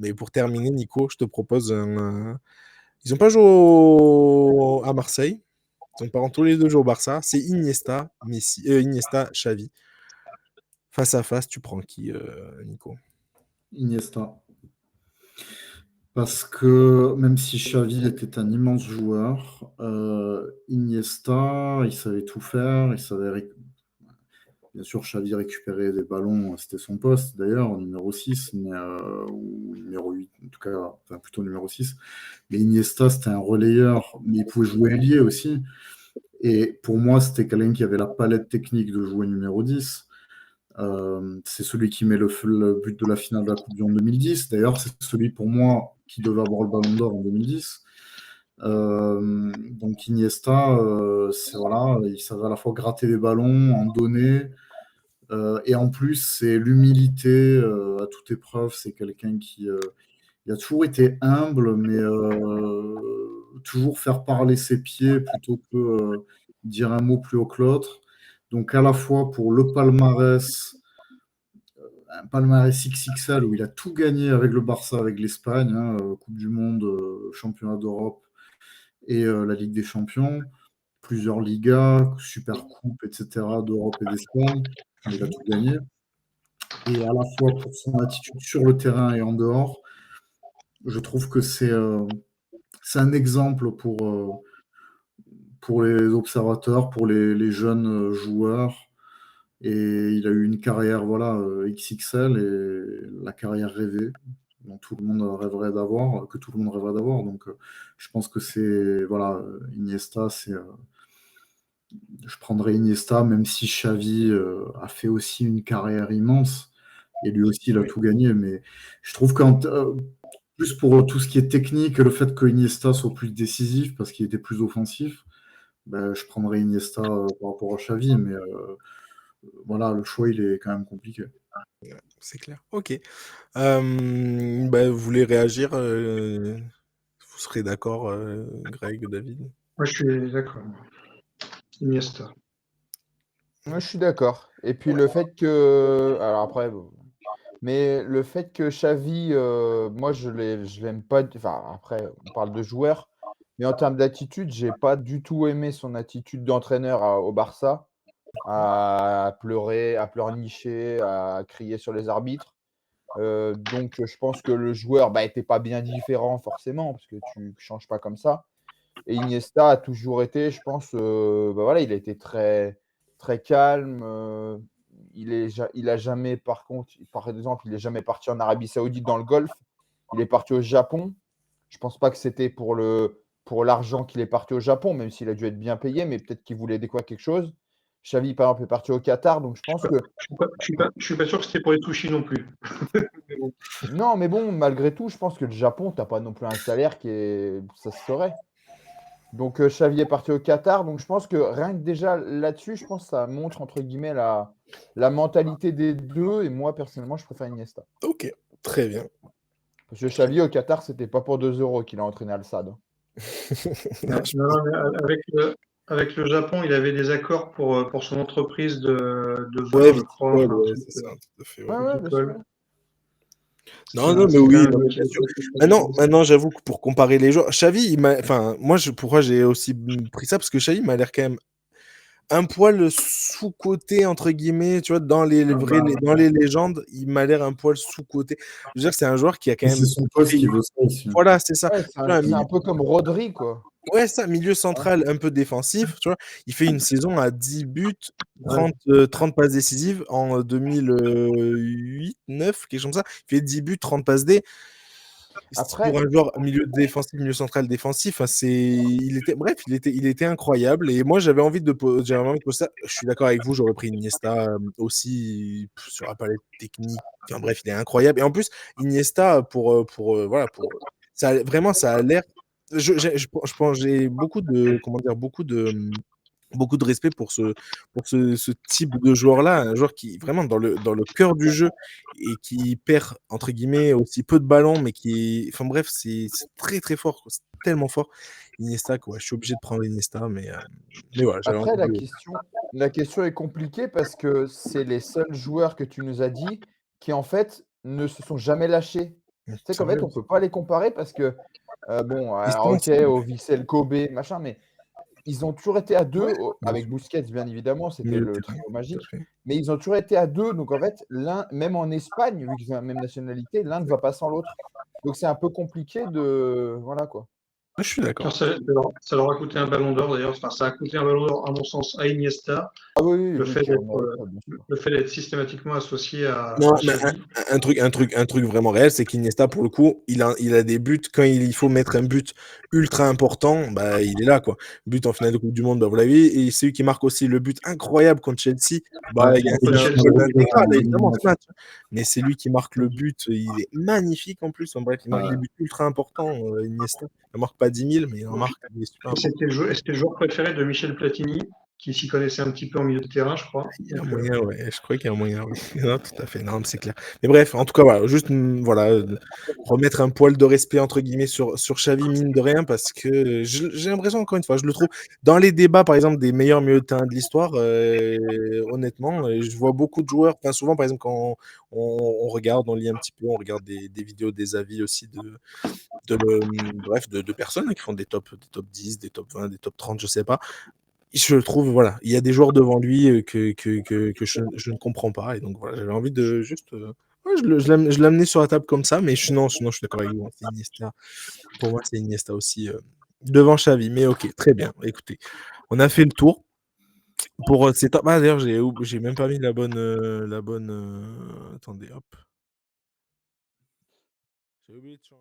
Mais pour terminer, Nico, je te propose ils ont pas joué à Marseille. Ils ont pas tous les 2 joué au Barça. C'est Iniesta, Messi, Iniesta, Xavi. Face à face, tu prends qui, Nico? Iniesta. Parce que même si Xavi était un immense joueur, Iniesta, il savait tout faire, il savait bien sûr, Xavi récupérait des ballons, c'était son poste d'ailleurs, numéro 6, ou numéro 8, en tout cas, enfin, plutôt numéro 6. Mais Iniesta, c'était un relayeur, mais il pouvait jouer ailier aussi. Et pour moi, c'était quelqu'un qui avait la palette technique de jouer numéro 10. C'est celui qui met le but de la finale de la Coupe du Monde 2010. D'ailleurs, c'est celui pour moi qui devait avoir le Ballon d'Or en 2010. Donc Iniesta, voilà, il savait à la fois gratter des ballons, en donner, et en plus, c'est l'humilité à toute épreuve. C'est quelqu'un qui il a toujours été humble, mais toujours faire parler ses pieds plutôt que dire un mot plus haut que l'autre. Donc à la fois pour le palmarès, un palmarès XXL où il a tout gagné avec le Barça, avec l'Espagne, hein, Coupe du Monde, Championnat d'Europe et la Ligue des Champions, plusieurs Ligas, Super Coupe, etc., d'Europe et d'Espagne. Enfin, il a tout gagné. Et à la fois pour son attitude sur le terrain et en dehors, je trouve que c'est un exemple pour les observateurs, pour les jeunes joueurs. Et il a eu une carrière voilà, XXL et la carrière rêvée dont tout le monde rêverait d'avoir, que tout le monde rêverait d'avoir. Donc je pense que c'est voilà, Iniesta, je prendrais Iniesta, même si Xavi a fait aussi une carrière immense. Et lui aussi, il a tout gagné. Mais je trouve qu'en plus pour tout ce qui est technique, le fait que Iniesta soit plus décisif parce qu'il était plus offensif, ben, je prendrais Iniesta par rapport à Xavi, mais voilà, le choix il est quand même compliqué. C'est clair. Ok. Vous voulez réagir vous serez d'accord, Greg, David? Moi, je suis d'accord. Iniesta. Moi, je suis d'accord. Et puis le fait que. Alors après, mais le fait que Xavi, moi, je l'aime pas. Enfin, après, on parle de joueur. Mais en termes d'attitude, j'ai pas du tout aimé son attitude d'entraîneur au Barça, à pleurer, à pleurnicher, à crier sur les arbitres. Donc, je pense que le joueur était pas bien différent forcément, parce que tu changes pas comme ça. Et Iniesta a toujours été, je pense, voilà, il a été très, très calme. Il a jamais, par contre, par exemple, il est jamais parti en Arabie Saoudite dans le Golfe. Il est parti au Japon. Je pense pas que c'était pour l'argent qu'il est parti au Japon, même s'il a dû être bien payé, mais peut-être qu'il voulait découvrir quelque chose. Xavi, par exemple, est parti au Qatar, donc je pense que Je suis pas sûr que c'était pour les sushis non plus. non, mais bon, malgré tout, je pense que le Japon, t'as pas non plus un salaire qui est, ça se saurait. Donc Xavi est parti au Qatar, donc je pense que rien que déjà là-dessus, je pense que ça montre entre guillemets la mentalité des deux. Et moi, personnellement, je préfère Iniesta. Ok, très bien. Parce que Xavi au Qatar, c'était pas pour 2 euros qu'il a entraîné Al-Sadd. Non, mais avec le Japon, il avait des accords pour son entreprise de vin, Ouais, je crois. viticole, Enfin, ouais, c'est ça, tout à fait. Ouais. Ouais, bien sûr. viticole. Non, mais C'est oui. quand Non, même mais bien sûr. Maintenant, j'avoue que pour comparer les joueurs, Xavi, enfin, moi, pourquoi j'ai aussi pris ça? Parce que Xavi m'a l'air quand même un poil sous-coté, entre guillemets, tu vois, dans dans les légendes, il m'a l'air un poil sous-coté. Je veux dire que c'est un joueur qui a quand Et même. c'est son poste qui veut ça aussi. Voilà, c'est ça. Ouais, Tu vois, c'est un peu comme Rodri, quoi. Ouais, ça, milieu central un peu défensif, tu vois. Il fait une saison à 10 buts, 30 passes décisives en 2008, 9, quelque chose comme ça. Il fait 10 buts, 30 passes D. Après, Pour un joueur milieu défensif, milieu central défensif, il était incroyable. Et moi, j'avais envie de poser ça. Je suis d'accord avec vous, j'aurais pris Iniesta aussi sur la palette technique. Enfin bref, il est incroyable. Et en plus, Iniesta, voilà, vraiment, ça a l'air. Je pense, j'ai beaucoup de, comment dire, beaucoup de respect pour ce type de joueur-là, un joueur qui vraiment dans le cœur du jeu et qui perd entre guillemets aussi peu de ballons, mais enfin bref, c'est très très fort, quoi. C'est tellement fort. Iniesta, quoi. Je suis obligé de prendre Iniesta, mais voilà, j'avais après envie de. la question est compliquée parce que c'est les seuls joueurs que tu nous as dit qui, en fait, ne se sont jamais lâchés. Tu sais qu'en fait, on peut pas les comparer parce que, bon, alors OK, Distance. au Vissel Kobe, machin, mais ils ont toujours été à 2 Ouais, bien avec sûr. Busquets, bien évidemment, c'était Milieu de le terrain, trio tout à magique, fait. mais ils ont toujours été à 2, donc en fait, l'un même en Espagne, vu qu'ils ont la même nationalité, l'un ne va pas sans l'autre. Donc c'est un peu compliqué de voilà, quoi. Ouais, je suis Car d'accord. ça leur a coûté un ballon d'or d'ailleurs. Enfin, ça a coûté un ballon d'or, à mon sens, à Iniesta, Ah oui, oui, le oui, fait qui en d'être mérite, bien sûr. le fait d'être systématiquement associé Non, à mais Xavi. un truc vraiment réel, c'est qu'Iniesta, pour le coup, il a des buts. Quand il faut mettre un but ultra important, bah, il est là, quoi. But en finale de Coupe du Monde, bah, vous l'avez vu. Et c'est lui qui marque aussi le but incroyable contre Chelsea. Bah, Ouais, il y a un Contre Sadio Chelsea, qui avec donne un éclat, en là, évidemment, ce élimination. match. Mais c'est lui qui marque le but. Il est magnifique en plus. En bref, il marque des Ouais. buts ultra importants, Iniesta. Il en marque pas 10 000, mais il en marque des super importants. C'était le joueur préféré de Michel Platini, qui s'y connaissait un petit peu en milieu de terrain, je crois. Il y a un Donc, moyen, ouais, je crois qu'il y a un moyen, oui. Non, tout à fait, non, mais c'est clair. Mais bref, en tout cas, voilà, juste, voilà, remettre un poil de respect, entre guillemets, sur Xavi, mine de rien, parce que j'ai l'impression, encore une fois, je le trouve, dans les débats, par exemple, des meilleurs milieux de terrain de l'histoire, honnêtement, je vois beaucoup de joueurs, enfin, souvent, par exemple, quand on regarde, on lit un petit peu, on regarde des vidéos, des avis aussi bref, de personnes hein, qui font des top 10, des top 20, des top 30, je sais pas. Je trouve, voilà, il y a des joueurs devant lui que je ne comprends pas. Et donc, voilà, j'avais envie de juste. Ouais, je l'amenais sur la table comme ça, mais sinon, je suis d'accord avec vous. Hein, c'est Iniesta. Pour moi, c'est Iniesta aussi devant Xavi. Mais ok, très bien. Écoutez, on a fait le tour. Pour ces top. Ah, d'ailleurs, j'ai même pas mis la bonne. Attendez, hop. J'ai oublié de changer.